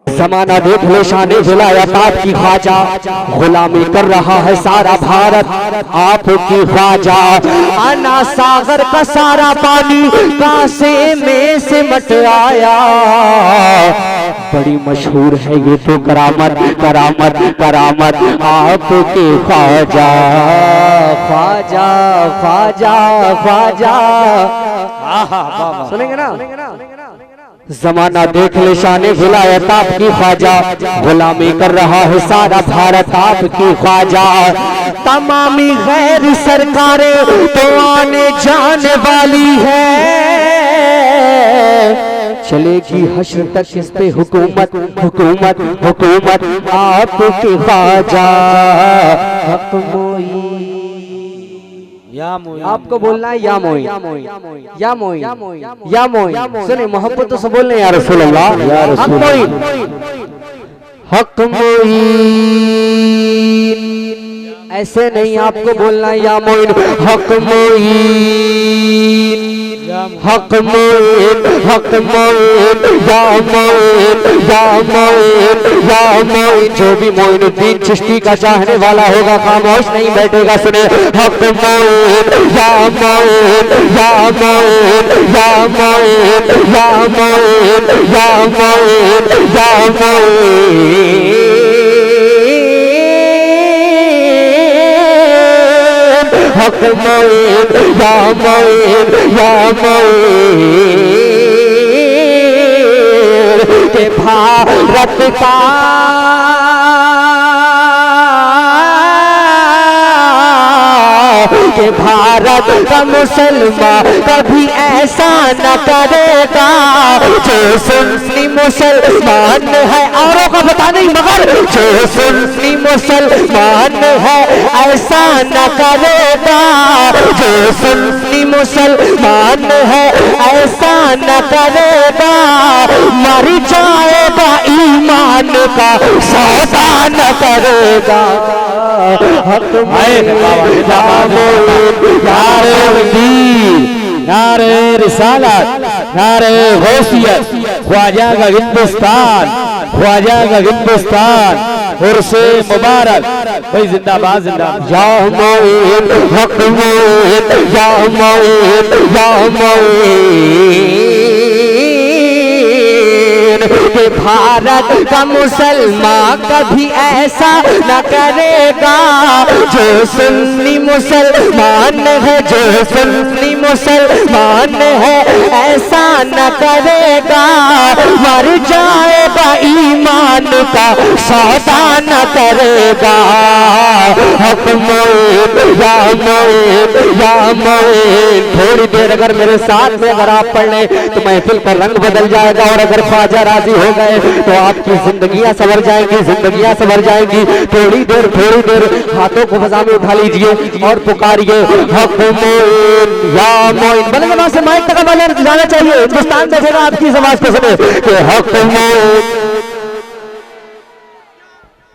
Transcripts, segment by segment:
जमाना देख लो शान विलायत आपकी ख्वाजा, गुलामी कर रहा है सारा भारत आपकी ख्वाजा। आना सागर का सारा पानी कासे में सिमट आया, बड़ी मशहूर है ये तो करामत करामत करामत आपके ख्वाजा ख्वाजा ख्वाजा ख्वाजा। सुनेंगे ना? जमाना देख ले शान विलायत आपकी ख्वाजा, गुलामी कर रहा है सारा भारत आपकी ख्वाजा। तमामी गैर सरकारें तो आने जाने वाली है, चलेगी हश्र तक इस पे हुकूमत हुकूमत हुकूमत आपके ख्वाजा। आपको बोलना है या मोई या मोई या मोई या मोई। सुने मोहब्बत से बोलने या रसूल अल्लाह या रसूल हक मोई। ऐसे नहीं आपको बोलना या मोइन हक मोइन हक मोइन हक मोइन या मोइन या मोइन या मोइन। जो भी मोइनुद्दीन चिश्ती का चाहने वाला होगा खामोश नहीं बैठेगा। सुने हक मोइन या मोइन या मोइन या मोइन या मोइन या मोइन या मोइन। हक मोइन या मोइन या मोइन के भारत का के भारत का मुसलमान कभी ऐसा न करेगा। जो सुन्नी मुसलमान है औरों का पता नहीं मगर जो सुन्नी मुसलमान है ऐसा न करेगा। जो सुन्नी मुसलमान है ऐसा न करेगा। मर जाएगा ईमान का सौदा न करेगा। नारे रिसालत नारे गौसियत ख्वाजा का हिंदुस्तान ख्वाजा का हिंदुस्तान उर्से मुबारक भाई जिंदाबाद जिंदाबाद। या मोइन हक मोइन या मोइन या मोइन। भारत का मुसलमान कभी ऐसा न करेगा। जो सुन्नी मुसलमान है जो सुन्नी मुसलमान है ऐसा न करेगा। मर जाएगा ईमान का सौदा न करेगा। हक मोइन या मोइन या मोइन। थोड़ी देर अगर मेरे साथ में अगर आप पढ़ लें तो महफिल का रंग बदल जाएगा। और अगर ख्वाजा राजी हो गए तो आपकी जिंदगियां संवर जाएंगी जिंदगियां संवर जाएंगी। थोड़ी देर हाथों को फजा में उठा लीजिए और पुकारिए हक मोइन या मोइन। बल्कि वहां से माइक तक वाले जाना चाहिए। हिंदुस्तान बैठेगा आपकी आवाज को सुने कि हक मोइन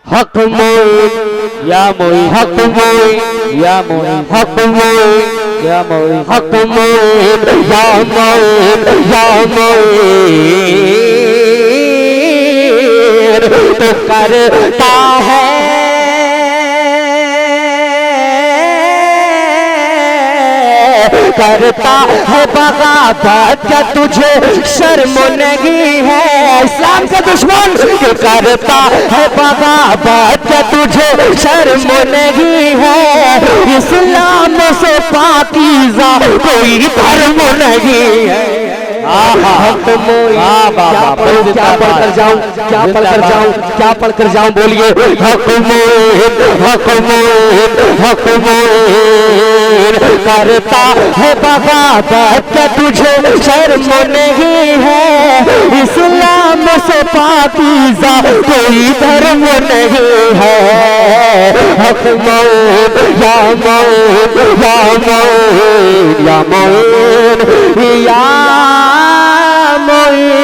हक मोइन या मोइन हक मोइन या मोइन हक मोइन या मोइन हक मोइन या मोइन या मोइन। तो करता है करता है बगावत क्या तुझे शर्म नहीं है। इस्लाम के दुश्मन करता है बगावत क्या तुझे शर्म नहीं है। इस्लाम से पाकीज़ा कोई धर्म नहीं है। हक मोइन क्या पढ़कर जाऊं क्या पढ़कर जाऊं क्या पढ़कर जाऊं बोलिए हक मोइन हक मोइन हक मोइन। करता है बगावत क्या तुझे शर्म नहीं है। इस्लाम से पाकीज़ा कोई धर्म नहीं है। हक मोइन या मोइन या मोइन या मोइन या मोइन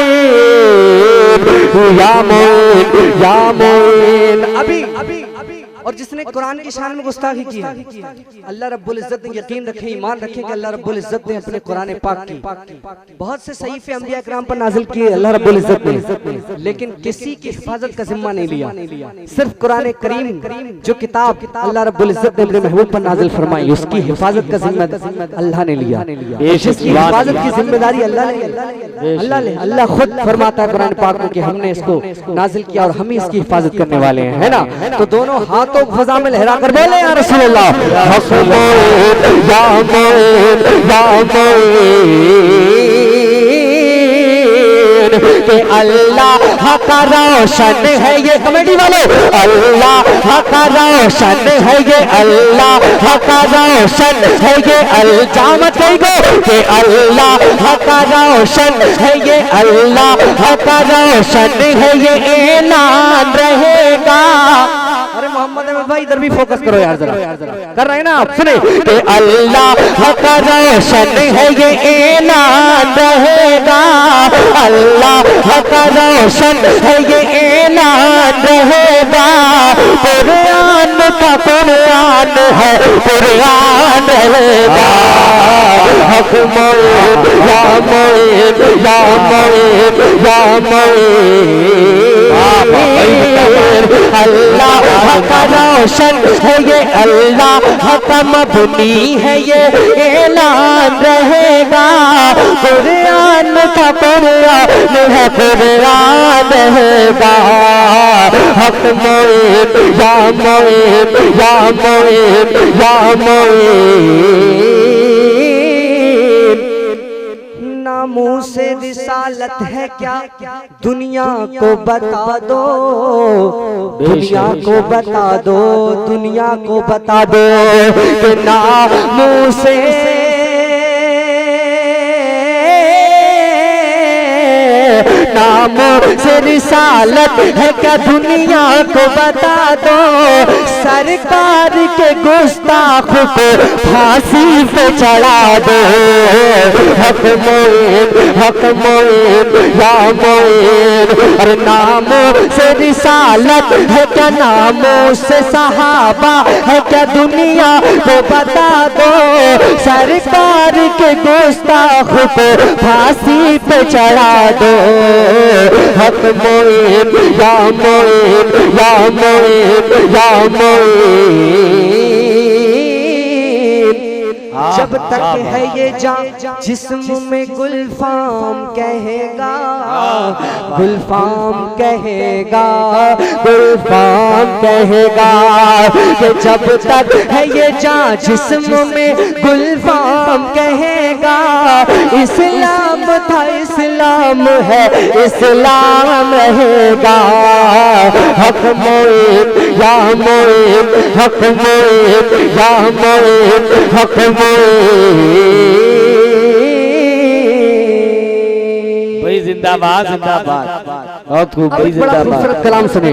या मोइन या मोइन। अभी और जिसने कुरान की शान में गुस्ताखी की है, अल्लाह रब्बुल इज्जत ने, यकीन रखें, ईमान रखें कि अल्लाह रब्बुल इज्जत ने अपने कुरान पाक की बहुत से सहीफे अंबिया किराम पर नाजिल किए अल्लाह रब्बुल इज्जत ने, लेकिन किसी की हिफाजत का जिम्मा नहीं लिया। सिर्फ कुरान करीम जो किताब अल्लाह रब्बुल इज्जत ने अपने महबूब पर नाजिल फरमाई, उसकी हिफाजत का जिम्मा अल्लाह ने लिया। जिसकी हिफाजत की जिम्मेदारी अल्लाह खुद फरमाता है कुरान पाक में कि हमने इसको नाजिल किया और हम ही इसकी हिफाजत करने वाले हैं, है ना। तो दोनों हाथों को फजा में लहरा कर बोले या रसूलुल्लाह, या मोइन या मोइन कि अल्लाह का रोशन है ये, कमेटी वाले, अल्लाह का रोशन है ये, अल्लाह का रोशन है ये, अलजामत कहो कि अल्लाह का रोशन है ये, अल्लाह का रोशन है ये, ऐलान रहेगा। अरे मोहम्मद अहमद भाई इधर भी फोकस करो यार, जरा कर रहे हैं ना आप, सुने कि अल्लाह का रोशन है ये, ऐलान रहेगा, अल्लाह का रोशन है ये, ऐलान रहेगा। कुरान का कुरान है, कुरान रहेगा। हक मोइन या मोइन या मोइन या मोइन, अल्लाह का रोशन है ये, अल्लाह का मबनी है ये, ऐलान रहेगा। कुरान का कुरान है, कुरान रहेगा। हक मोइन या मोइन या मोइन या मोइन, नामों से रिसालत है क्या दुनिया को बता दो, दुनिया को बता दो, दुनिया को बता दो कि नामों से नामों से रिसालत है क्या दुनिया को बता दो। सरकार के गुस्ताख को फांसी पे चढ़ा दो। हक मोइन या मोइन, और नामों से रिसालत है क्या, नामों से सहाबा है क्या दुनिया को बता दो। सरकार के गुस्ताख को फांसी पे चढ़ा दो। हक मोइन या मोइन या मोइन या मोइन, जब तक है ये जान जिस्म में गुलफाम कहेगा, गुलफाम कहेगा, गुलफाम कहेगा कि जब तक है ये जान जिस्म में गुलफाम कहेगा। इस्लाम था इस्लाम है इस्लाम रहेगा। हक मोइन या मोइन, हक मोइन या मोइन, हक भाई जिंदाबाद जिंदाबाद, बहुत खूब भाई जिंदाबाद। कलाम सुने।